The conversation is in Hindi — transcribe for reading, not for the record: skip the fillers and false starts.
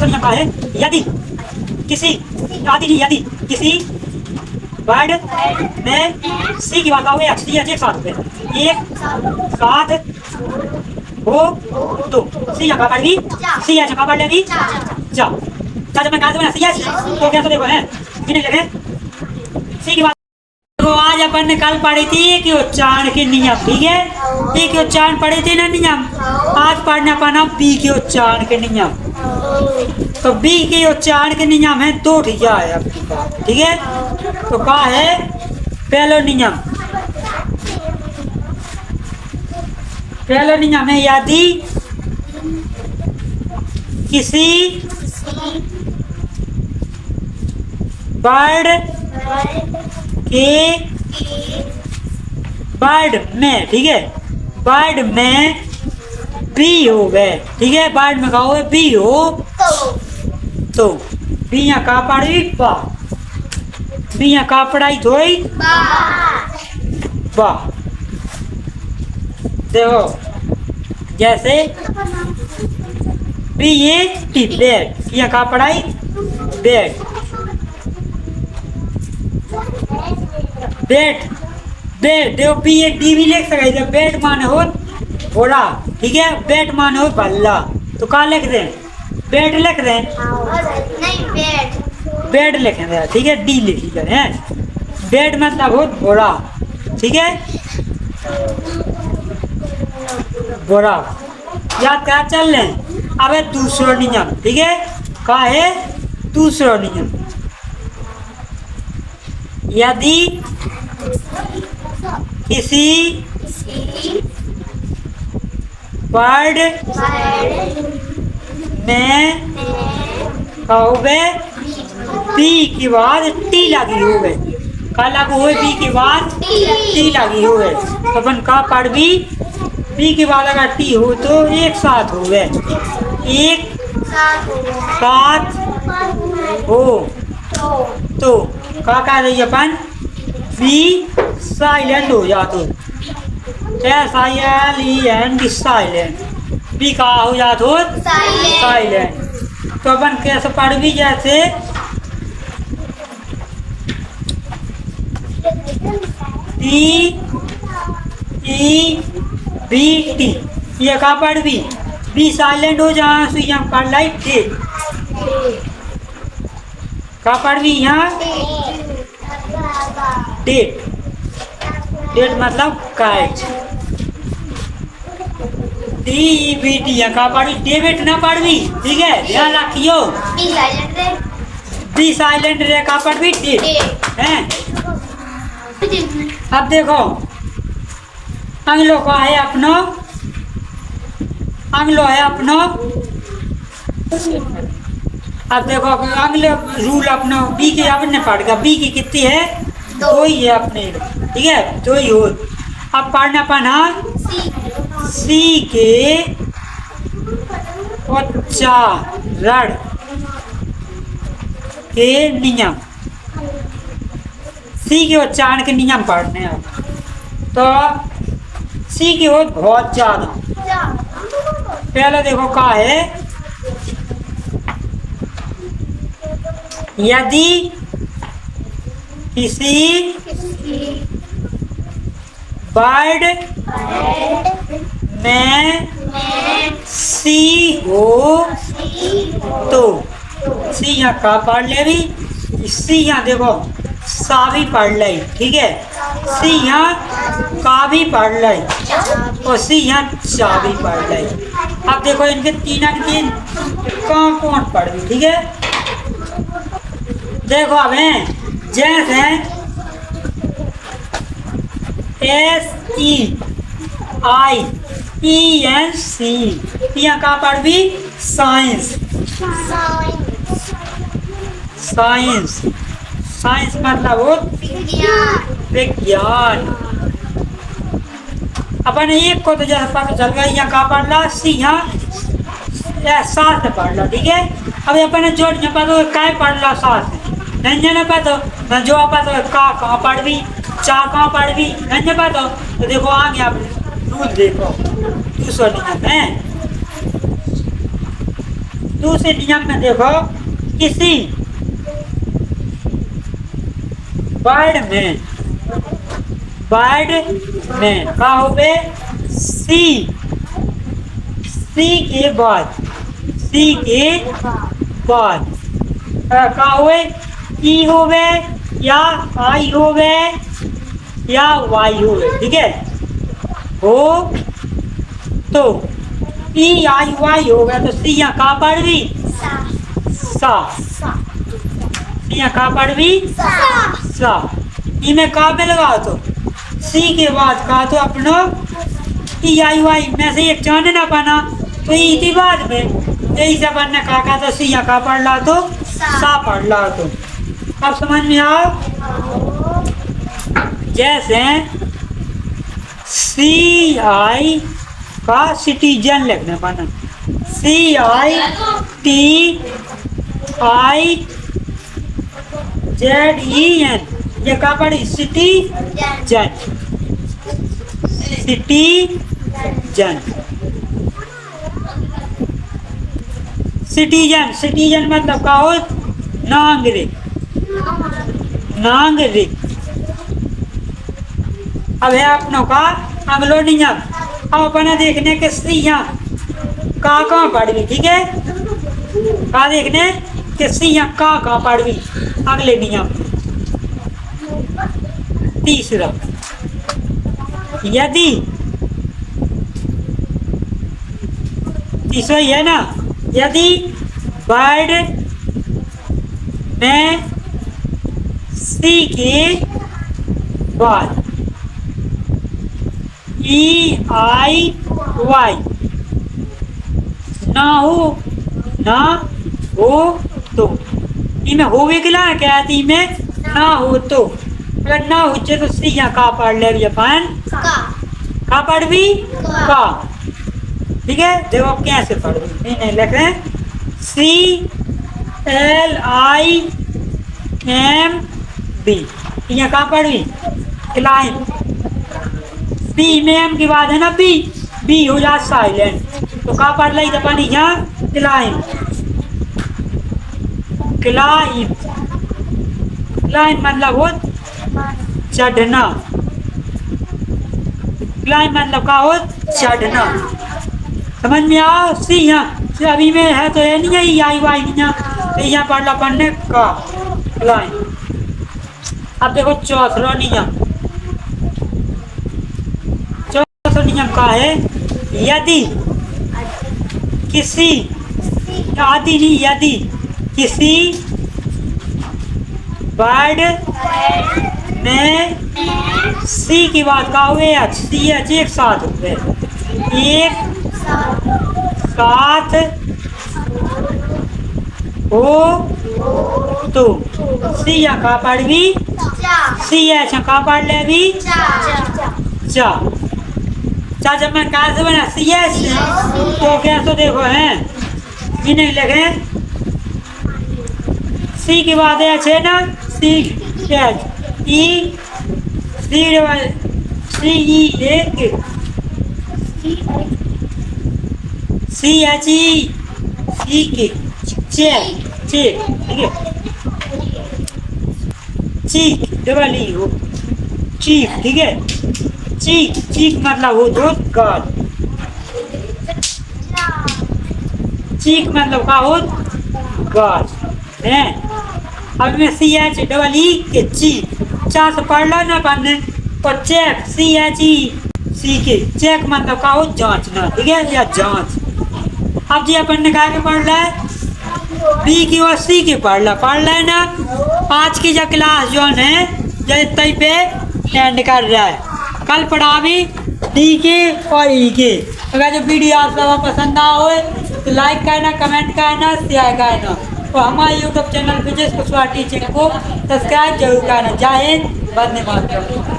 दूसरा नियम का है, यदि किसी यदि किसी वर्ड में सी की बात हुए सी एक साथ हो तो सी यहाँ का पढ़ भी सी एच का पढ़ लेगी जा जब मैं कहा था सी एच तो क्या तो देखो है कितने जगह सी की बात। तो आज अपन ने कल पढ़ी थी कि उच्चारण के नियम, ठीक है, पी के उच्चारण पढ़े थे ना नियम। आज पढ़ना पाना पी के उच्चारण के नियम। तो बी के उच्चारण के नियम है दो, ठीक है, ठीक है। तो क्या है पहला नियम, पहला नियम है यदि किसी वर्ड के वर्ड में, ठीक है, वर्ड में बी हो गए, ठीक है, वर्ड में कहो बी हो तो बी यहाँ का पढ़ी बा, बी यहाँ का पढ़ाई धोई बा। देखो जैसे बी ये टी बेड, यहाँ का पढ़ाई बेड, बेड बेड देखो बी ए डी भी लिख सकते, बेड माने हो घोड़ा, ठीक है, बेड माने हो बल्ला। तो कहाँ लिख दें बेड लिख दें नहीं बेड लिख दें, ठीक है, डी लिखी करें, बेड मतलब हो घोड़ा, ठीक है, घोड़ा। याद क्या चल रहे हैं। अब है दूसरा नियम, ठीक है, क्या है दूसरा नियम, यदि किसी वर्ड में कहोगे बी की बाद टी लगी हो गए, का लागू हुए बी की बाद टी लगी हो गए, तो अपन का पढ़ बी की बाद अगर टी हो तो एक साथ हो गए, एक साथ हो तो का कह रही अपन बी साइलेंट हो जातो, SILENT साइलेंट, बी का हो जातो साइलेंट। तो अपन कैसे पढ़ भी जैसे DEBT, ये का पढ़ बी साइलेंट हो जहाँ से यहाँ पढ़ लाई डेट, का पढ़ भी यहाँ डेट, डेट मतलब काइट, DEBT यहाँ का पढ़ डेबिट ना पढ़ भी, ठीक है, ध्यान रखियो बी साइलेंट रे का पढ़ भी डेट है। अब देखो अंग्लो का है अपना, अंग्लो है अपना, अब देखो अगले रूल अपना बी के अपने पढ़ेगा, बी की कितनी है दो ही है अपने, ठीक है, दो ही हो। अब पढ़ना पढ़ना सी के उच्चारण के नियम, सी के उच्चारण के नियम पढ़ने हैं। तो सी की हो बहुत ज्यादा, पहले देखो क्या है, यदि किसी वर्ड में सी हो तो सी यहाँ का पढ़ ले भी, सी यहाँ देखो सा भी पढ़ ले, ठीक है, सी यहाँ का भी पढ़ ले और सी यहाँ चा भी पढ़ ले। अब देखो इनके तीन तीन कौन पढ़ भी, ठीक है, देखो अब हैं जैसे SEIENC, यहाँ का पढ़ भी साइंस, साइंस, साइंस मतलब हो विज्ञान। अपन एक को तो जैसे पता चल गया यहाँ का पढ़ ला, सी यहाँ साथ पढ़ ला, ठीक है। अब अपन जोड़ यहाँ पता क्या पढ़ ला साथ नहीं जाना पता, जो आप का कहाँ पढ़ भी चा कहाँ पढ़ भी नहीं पता, तो देखो आगे आप रूल देखो दूसरा नियम है। दूसरे नियम में देखो, किसी वर्ड में का होवे सी के बाद का होवे ई होवे या आई होवे या वाई होवे, ठीक है। हो तो ई आई वाई होगा तो सी यहाँ कहाँ पड़ भी सा, सी यहाँ कहाँ पड़ भी सा। ई में कहाँ पे लगाओ तो सी के बाद कहा तो अपनो ई आई वाई में से एक जाने ना पाना तो ई थी बाद में, यही से बनने कहा तो सी यहाँ कहाँ पढ़ ला तो सा पढ़ ला तो। अब समझ में आओ, जैसे सी आई का सिटीजन लिखने पाना, CITIZEN ये कहाँ पड़ी सिटीजन, सिटीजन मतलब का हो नागरिक। अब है अपनों का अगलो नियम, अब अपने देखने के सिया कहाँ पड़ गई, ठीक है। कहाँ देखने के सिया कहाँ पड़ गई, अगले नियम। तीसरा, यदि तीसरा ही है ना, यदि वर्ड में सी के बाद EIY ना हो तो इमें होवे के ला क्या आती में ना हो तो, अगर ना हो तो सी यहाँ का पढ़ ले अपन का पढ़ भी का, ठीक है। देखो कैसे पढ़ नहीं लिख रहे हैं, CLIMB यहाँ का पढ़ भी क्लाइम, बी में एम की बात है ना, बी हो जाए साइलेंट तो का पढ़ ली अपन यहाँ क्लाइम मतलब हो चढ़ना, क्लाइम मतलब का हो चढ़ना, समझ में आओ। सी यहाँ अभी में है तो ये नहीं है आई वाई नहीं है, तो यहाँ पढ़ ला पढ़ने का क्लाइम। अब देखो चौथा नियम का है, यदि किसी आदि नहीं, यदि किसी वर्ड में सी की बात का हुए CH एक साथ हुए, एक साथ हो तो सी या का पढ़ भी CH का पढ़ ले भी चा। जब मैं कहा से बना CH तो क्या तो देखो हैं इन्हें लगे सी की बात है अच्छे ना, CH ठीक है, चीक डबल ई हो चीक, ठीक है। चीक मतलब हो तो गाल, चीक मतलब का हो गाल है। अब मैं CH डबल ई के चीक चा से पढ़ लो ना पढ़ने, और चेक CHE चेक मतलब का हो जांचना, ठीक है, या जांच। अब जी अपन ने कहा के पढ़ रहा है बी की और सी की पढ़ ला ना। आज की जो क्लास जो है जो तई पे एंड कर रहा है, कल पढ़ा भी डी के और ई के। अगर जो वीडियो आप सब पसंद ना हो तो लाइक करना, कमेंट करना, शेयर करना, और हमारे यूट्यूब चैनल विजय कुशवाहा टीचिंग को सब्सक्राइब जरूर करना। जय हिंद, वंदे मातरम।